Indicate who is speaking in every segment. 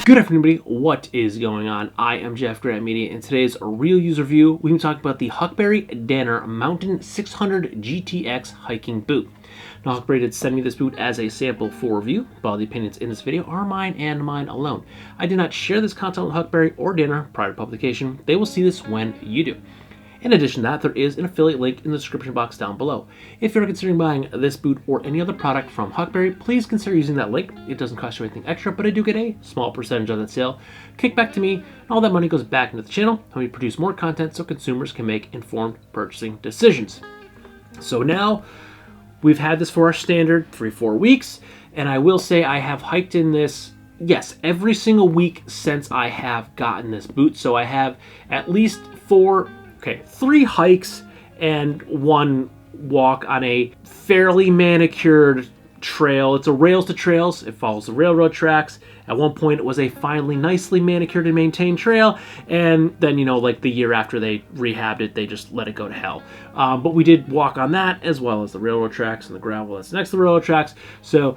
Speaker 1: Good afternoon, everybody. What is going on? I am jeffgrantMEDIA, and today's real user review, we're going to talk about the Huckberry Danner Mountain 600 GTX hiking boot. Now, Huckberry did send me this boot as a sample for review, but all the opinions in this video are mine and mine alone. I did not share this content with Huckberry or Danner prior to publication. They will see this when you do. In addition to that, there is an affiliate link in the description box down below. If you're considering buying this boot or any other product from Huckberry, please consider using that link. It doesn't cost you anything extra, but I do get a small percentage of that sale kicked back to me, and all that money goes back into the channel, and we produce more content so consumers can make informed purchasing decisions. So now, we've had this for our standard 3-4 weeks, and I will say I have hiked in this, yes, every single week since I have gotten this boot. So I have at least 3 hikes and 1 walk on a fairly manicured trail. It's a rails to trails. It follows the railroad tracks. At one point, it was a finely, nicely manicured and maintained trail. And then, like the year after they rehabbed it, they just let it go to hell. But we did walk on that as well as the railroad tracks and the gravel that's next to the railroad tracks. So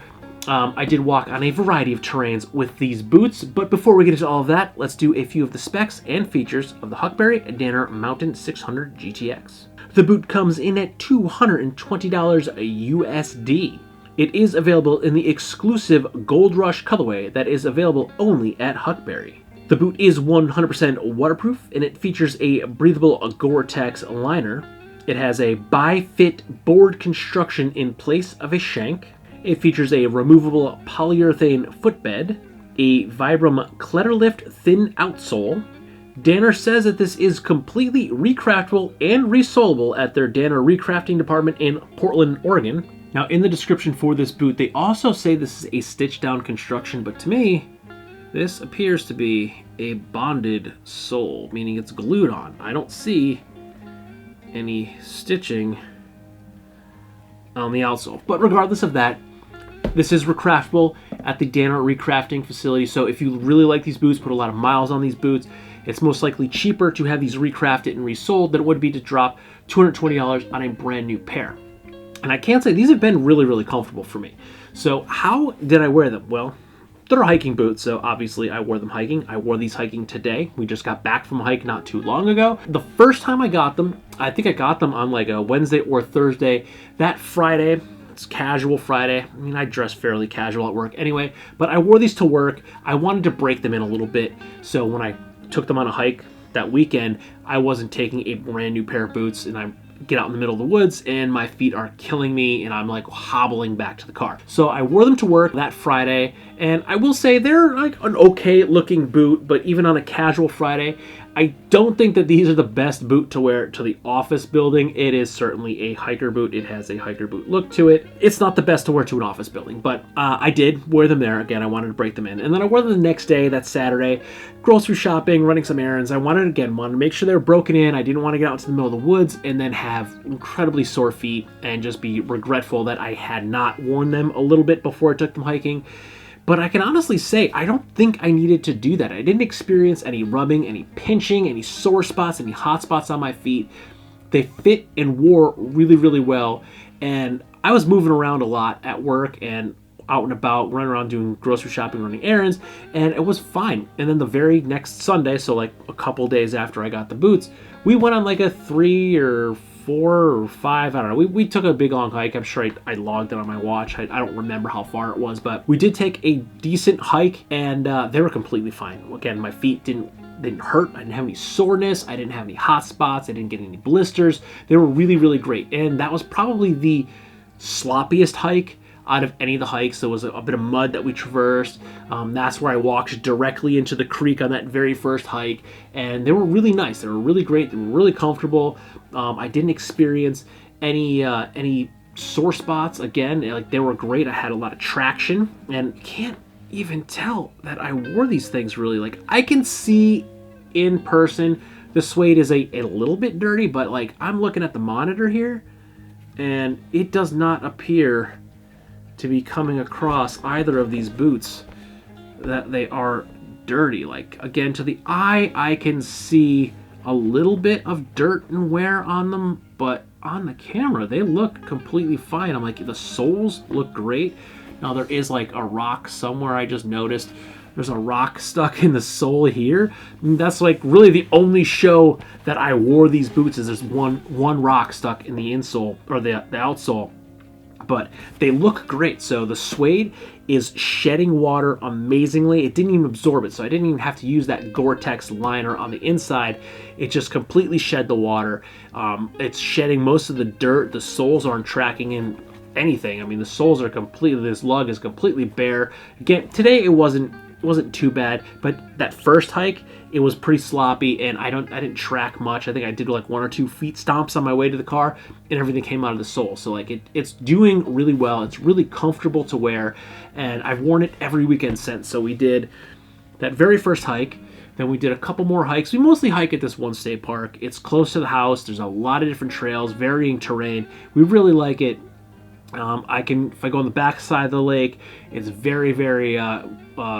Speaker 1: I did walk on a variety of terrains with these boots, but before we get into all of that, let's do a few of the specs and features of the Huckberry Danner Mountain 600 GTX. The boot comes in at $220 USD. It is available in the exclusive Gold Rush colorway that is available only at Huckberry. The boot is 100% waterproof, and it features a breathable Gore-Tex liner. It has a bi-fit board construction in place of a shank. It features a removable polyurethane footbed, a Vibram Cletterlift thin outsole. Danner says that this is completely recraftable and resolable at their Danner recrafting department in Portland, Oregon. Now, in the description for this boot, they also say this is a stitched down construction, but to me, this appears to be a bonded sole, meaning it's glued on. I don't see any stitching on the outsole. But regardless of that, this is recraftable at the Danner recrafting facility. So if you really like these boots, put a lot of miles on these boots, it's most likely cheaper to have these recrafted and resold than it would be to drop $220 on a brand new pair. And I can say these have been really, really comfortable for me. So how did I wear them? Well, they're hiking boots, so obviously I wore them hiking. I wore these hiking today. We just got back from a hike not too long ago. The first time I got them, I think I got them on like a Wednesday or Thursday. That Friday, it's casual Friday. I mean, I dress fairly casual at work anyway, but I wore these to work. I wanted to break them in a little bit, so when I took them on a hike that weekend, I wasn't taking a brand new pair of boots, and I get out in the middle of the woods and my feet are killing me and I'm like hobbling back to the car. So I wore them to work that Friday, and I will say they're like an okay looking boot, but even on a casual Friday, I don't think that these are the best boot to wear to the office building. It is certainly a hiker boot. It has a hiker boot look to it. It's not the best to wear to an office building, but I did wear them there. Again, I wanted to break them in. And then I wore them the next day, that's Saturday, grocery shopping, running some errands. I wanted to make sure they were broken in. I didn't want to get out into the middle of the woods and then have incredibly sore feet and just be regretful that I had not worn them a little bit before I took them hiking. But I can honestly say, I don't think I needed to do that. I didn't experience any rubbing, any pinching, any sore spots, any hot spots on my feet. They fit and wore really, really well. And I was moving around a lot at work and out and about, running around doing grocery shopping, running errands, and it was fine. And then the very next Sunday, so like a couple days after I got the boots, we went on like a 3 or 4 or 5, I don't know. We took a big long hike. I'm sure I logged it on my watch. I don't remember how far it was, but we did take a decent hike, and they were completely fine. Again, my feet didn't hurt. I didn't have any soreness. I didn't have any hot spots. I didn't get any blisters. They were really, really great. And that was probably the sloppiest hike out of any of the hikes. There was a bit of mud that we traversed. That's where I walked directly into the creek on that very first hike, and they were really nice. They were really great. They were really comfortable. I didn't experience any sore spots. Again, like they were great. I had a lot of traction, and can't even tell that I wore these things really. Like I can see in person the suede is a little bit dirty, but like I'm looking at the monitor here, and it does not appear to be coming across either of these boots that they are dirty. Like again, to the eye, I can see a little bit of dirt and wear on them, but on the camera, they look completely fine. I'm like, the soles look great. Now there is like a rock somewhere, I just noticed. There's a rock stuck in the sole here. And that's like really the only show that I wore these boots is there's one rock stuck in the insole or the outsole. But they look great. So the suede is shedding water amazingly. It didn't even absorb it, so I didn't even have to use that Gore-Tex liner on the inside. It just completely shed the water. It's shedding most of the dirt. The soles aren't tracking in anything. I mean, the soles are completely, this lug is completely bare. Again, today it wasn't too bad, but that first hike, it was pretty sloppy, and I didn't track much. I think I did like 1 or 2 feet stomps on my way to the car, and everything came out of the sole. So like it's doing really well. It's really comfortable to wear, and I've worn it every weekend since. So we did that very first hike, then we did a couple more hikes. We mostly hike at this one state park. It's close to the house. There's a lot of different trails, varying terrain. We really like it. If I go on the back side of the lake, it's very, very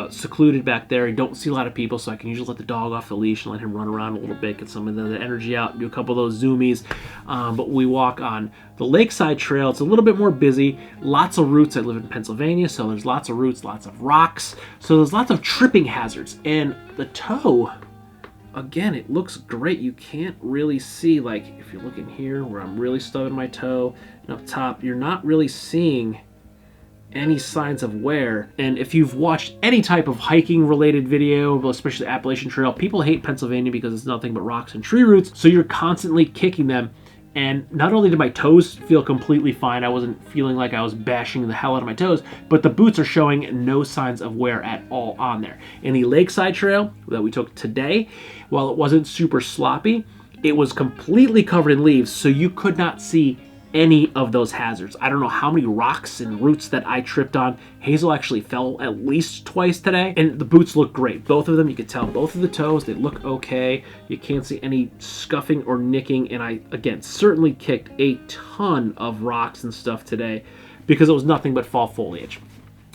Speaker 1: secluded back there. You don't see a lot of people, so I can usually let the dog off the leash and let him run around a little bit, get some of the energy out, do a couple of those zoomies. But we walk on the lakeside trail. It's a little bit more busy. Lots of roots. I live in Pennsylvania, so there's lots of roots, lots of rocks. So there's lots of tripping hazards. And the toe, again, it looks great. You can't really see, like if you're looking here where I'm really stubbing my toe, and up top, you're not really seeing any signs of wear. And if you've watched any type of hiking related video, especially the Appalachian Trail, people hate Pennsylvania because it's nothing but rocks and tree roots, so you're constantly kicking them. And not only did my toes feel completely fine, I wasn't feeling like I was bashing the hell out of my toes, but the boots are showing no signs of wear at all on there. In the lakeside trail that we took today, while it wasn't super sloppy, it was completely covered in leaves, so you could not see any of those hazards. I don't know how many rocks and roots that I tripped on. Hazel actually fell at least twice today, and the boots look great. Both of them, you can tell both of the toes, they look okay. You can't see any scuffing or nicking, and I, again, certainly kicked a ton of rocks and stuff today because it was nothing but fall foliage.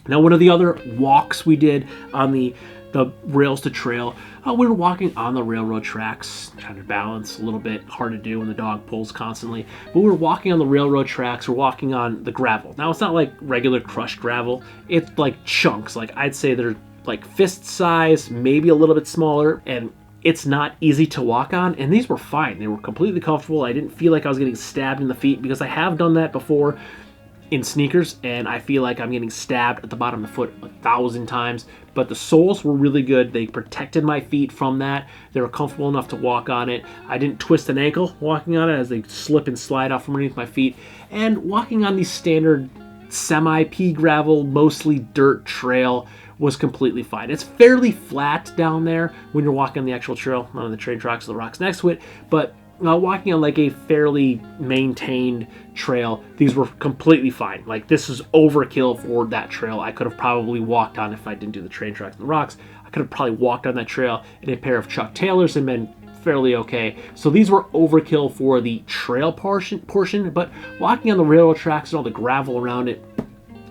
Speaker 1: Now, one of the other walks we did on the rails to trail, we were walking on the railroad tracks, trying to balance a little bit, hard to do when the dog pulls constantly, but we were walking on the railroad tracks, we're walking on the gravel. Now, it's not like regular crushed gravel, it's like chunks, like I'd say they're like fist size, maybe a little bit smaller, and it's not easy to walk on, and these were fine. They were completely comfortable. I didn't feel like I was getting stabbed in the feet because I have done that before in sneakers, and I feel like I'm getting stabbed at the bottom of the foot 1,000 times. But the soles were really good. They protected my feet from that. They were comfortable enough to walk on it. I didn't twist an ankle walking on it as they slip and slide off from underneath my feet. And walking on the standard semi-pea gravel, mostly dirt trail was completely fine. It's fairly flat down there when you're walking on the actual trail, not on the train tracks or the rocks next to it, but walking on like a fairly maintained trail, these were completely fine. Like, this is overkill for that trail. I could have probably walked on, if I didn't do the train tracks and the rocks, I could have probably walked on that trail in a pair of Chuck Taylors and been fairly okay. So these were overkill for the trail portion, but walking on the railroad tracks and all the gravel around it,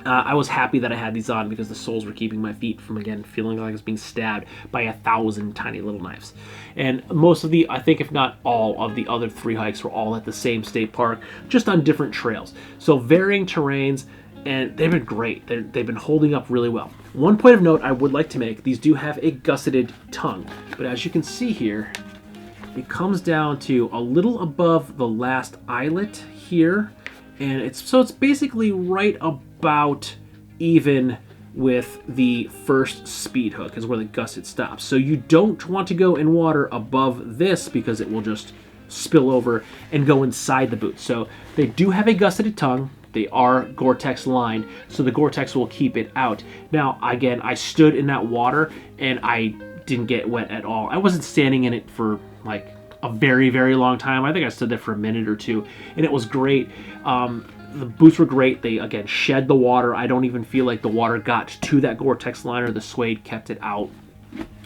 Speaker 1: I was happy that I had these on because the soles were keeping my feet from, again, feeling like I was being stabbed by 1,000 tiny little knives. And most of the, I think if not all of the other 3 hikes were all at the same state park, just on different trails. So varying terrains, and they've been great. They've been holding up really well. One point of note I would like to make, these do have a gusseted tongue, but as you can see here, it comes down to a little above the last eyelet here, and it's basically right about even with the first speed hook is where the gusset stops. So you don't want to go in water above this because it will just spill over and go inside the boot. So they do have a gusseted tongue. They are Gore-Tex lined, so the Gore-Tex will keep it out. Now, again, I stood in that water and I didn't get wet at all. I wasn't standing in it for like a very, very long time. I think I stood there for a minute or two, and it was great. The boots were great. They, again, shed the water. I don't even feel like the water got to that Gore-Tex liner. The suede kept it out.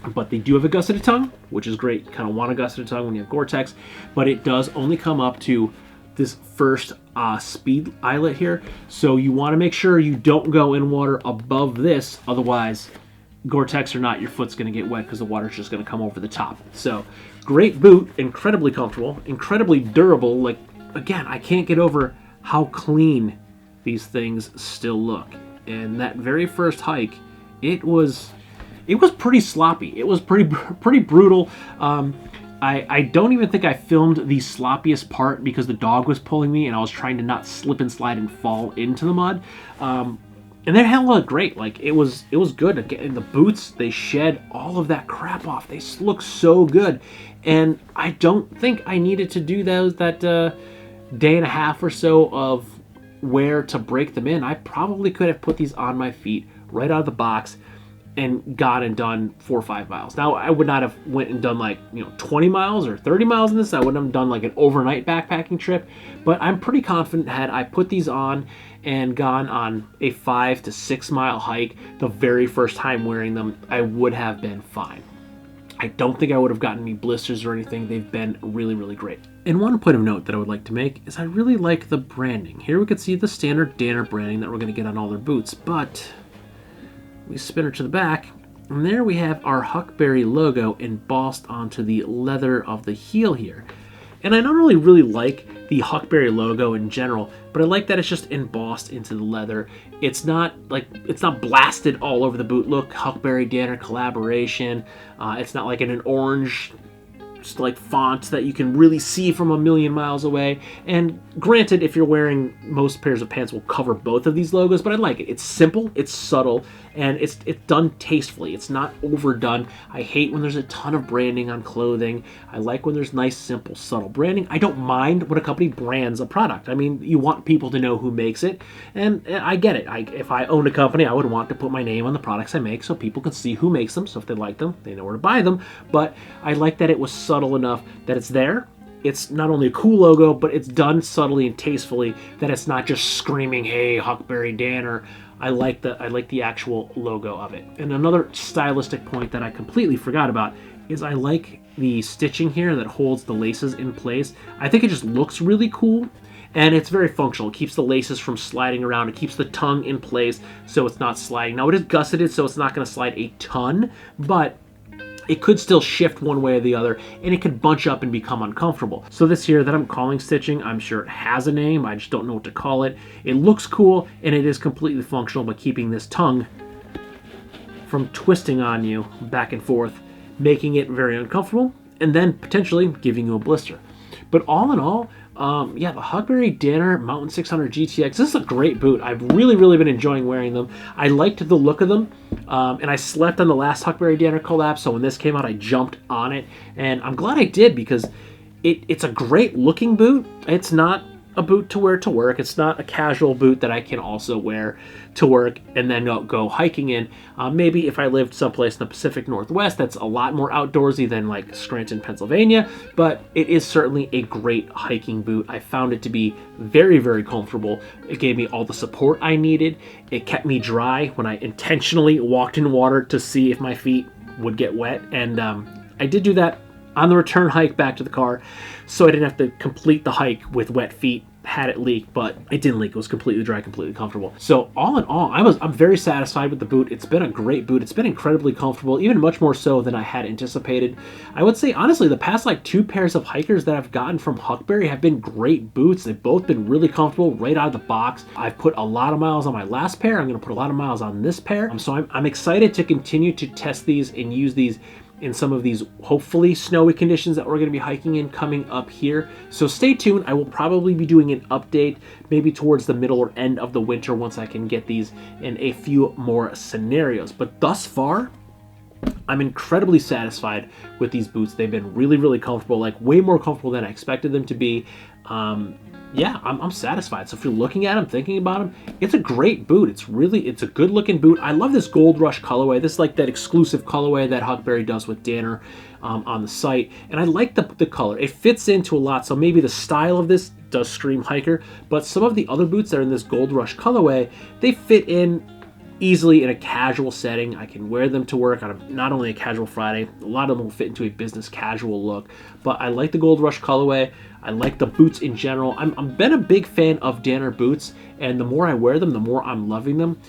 Speaker 1: But they do have a gusseted tongue, which is great. You kind of want a gusseted tongue when you have Gore-Tex, but it does only come up to this first speed eyelet here. So you want to make sure you don't go in water above this. Otherwise, Gore-Tex or not, your foot's going to get wet because the water's just going to come over the top. So great boot, incredibly comfortable, incredibly durable. Like, again, I can't get over how clean these things still look. and that very first hike, it was pretty sloppy. It was pretty brutal. I don't even think I filmed the sloppiest part because the dog was pulling me and I was trying to not slip and slide and fall into the mud. And they held up great. Like it was good. Again, the boots, they shed all of that crap off. They look so good, and I don't think I needed to do that day and a half or so of wear to break them in. I probably could have put these on my feet right out of the box and gone and done 4 or 5 miles. Now, I would not have went and done like 20 miles or 30 miles in this. I wouldn't have done like an overnight backpacking trip, but I'm pretty confident had I put these on and gone on a 5 to 6 mile hike the very first time wearing them, I would have been fine. I don't think I would have gotten any blisters or anything. They've been really, really great. And one point of note that I would like to make is I really like the branding. Here we can see the standard Danner branding that we're going to get on all their boots, but we spin her to the back, and there we have our Huckberry logo embossed onto the leather of the heel here. And I don't really like the Huckberry logo in general, but I like that it's just embossed into the leather. It's not blasted all over the boot. Look, Huckberry Danner collaboration. It's not like in an orange like font that you can really see from a million miles away. And granted, if you're wearing, most pairs of pants will cover both of these logos, but I like it. It's simple, it's subtle, and it's done tastefully. It's not overdone. I hate when there's a ton of branding on clothing. I like when there's nice, simple, subtle branding. I don't mind when a company brands a product. I mean, you want people to know who makes it, and I get it. If I owned a company, I would want to put my name on the products I make so people can see who makes them, so if they like them, they know where to buy them. But I like that it was subtle enough that it's there. It's not only a cool logo, but it's done subtly and tastefully, that it's not just screaming, "Hey, Huckberry Danner." I like the actual logo of it. And another stylistic point that I completely forgot about is I like the stitching here that holds the laces in place. I think it just looks really cool, and it's very functional. It keeps the laces from sliding around. It keeps the tongue in place so it's not sliding. Now, it is gusseted, so it's not going to slide a ton, but it could still shift one way or the other, and it could bunch up and become uncomfortable. So this here that I'm calling stitching, I'm sure it has a name, I just don't know what to call it. It looks cool, and it is completely functional by keeping this tongue from twisting on you back and forth, making it very uncomfortable, and then potentially giving you a blister. But all in all, yeah, the Huckberry Danner Mountain 600 GTX, this is a great boot. I've really been enjoying wearing them. I liked the look of them, and I slept on the last Huckberry Danner collab, so when this came out, I jumped on it, and I'm glad I did because it's a great looking boot. It's not a boot to wear to work. It's not a casual boot that I can also wear to work and then go hiking in. Maybe if I lived someplace in the Pacific Northwest that's a lot more outdoorsy than like Scranton, Pennsylvania, but it is certainly a great hiking boot. I found it to be very comfortable. It gave me all the support I needed. It kept me dry when I intentionally walked in water to see if my feet would get wet, and I did do that on the return hike back to the car, so I didn't have to complete the hike with wet feet had it leaked, but it didn't leak. It was completely dry, completely comfortable. So all in all, I'm very satisfied with the boot. It's been a great boot. It's been incredibly comfortable, even much more so than I had anticipated. I would say, honestly, the past like 2 pairs of hikers that I've gotten from Huckberry have been great boots. They've both been really comfortable right out of the box. I've put a lot of miles on my last pair. I'm going to put a lot of miles on this pair. So I'm excited to continue to test these and use these in some of these hopefully snowy conditions that we're going to be hiking in coming up here. So stay tuned. I will probably be doing an update maybe towards the middle or end of the winter once I can get these in a few more scenarios. But thus far, I'm incredibly satisfied with these boots. They've been really comfortable, like way more comfortable than I expected them to be. Yeah, I'm satisfied. So if you're looking at them, thinking about them, it's a great boot. It's a good looking boot. I love this Gold Rush colorway. This is like that exclusive colorway that Huckberry does with Danner on the site. And I like the color. It fits into a lot. So maybe the style of this does scream hiker, but some of the other boots that are in this Gold Rush colorway, they fit in easily in a casual setting. I can wear them to work on not only a casual Friday, a lot of them will fit into a business casual look, but I like the Gold Rush colorway. I like the boots in general. I'm been a big fan of Danner boots, and the more I wear them, the more I'm loving them.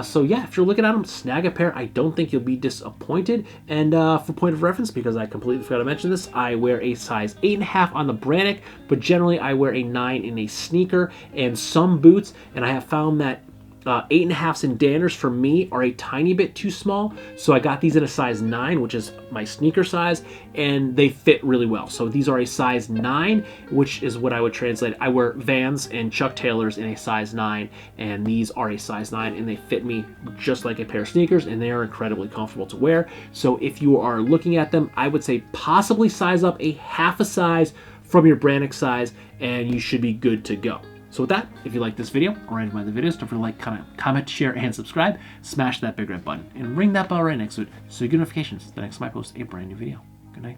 Speaker 1: So yeah, if you're looking at them, snag a pair. I don't think you'll be disappointed. And for point of reference, because I completely forgot to mention this, I wear a size 8.5 on the Brannick, but generally I wear a 9 in a sneaker and some boots, and I have found that 8.5s and Danners for me are a tiny bit too small, so I got these in a size 9, which is my sneaker size, and they fit really well. So these are a size 9, which is what I would translate. I wear Vans and Chuck Taylors in a size 9, and these are a size 9, and they fit me just like a pair of sneakers, and they are incredibly comfortable to wear. So if you are looking at them, I would say possibly size up a half a size from your Brannick size, and you should be good to go. So with that, if you like this video or any of my other videos, don't forget to like, comment, share, and subscribe. Smash that big red button and ring that bell right next to it so you get notifications the next time I post a brand new video. Good night.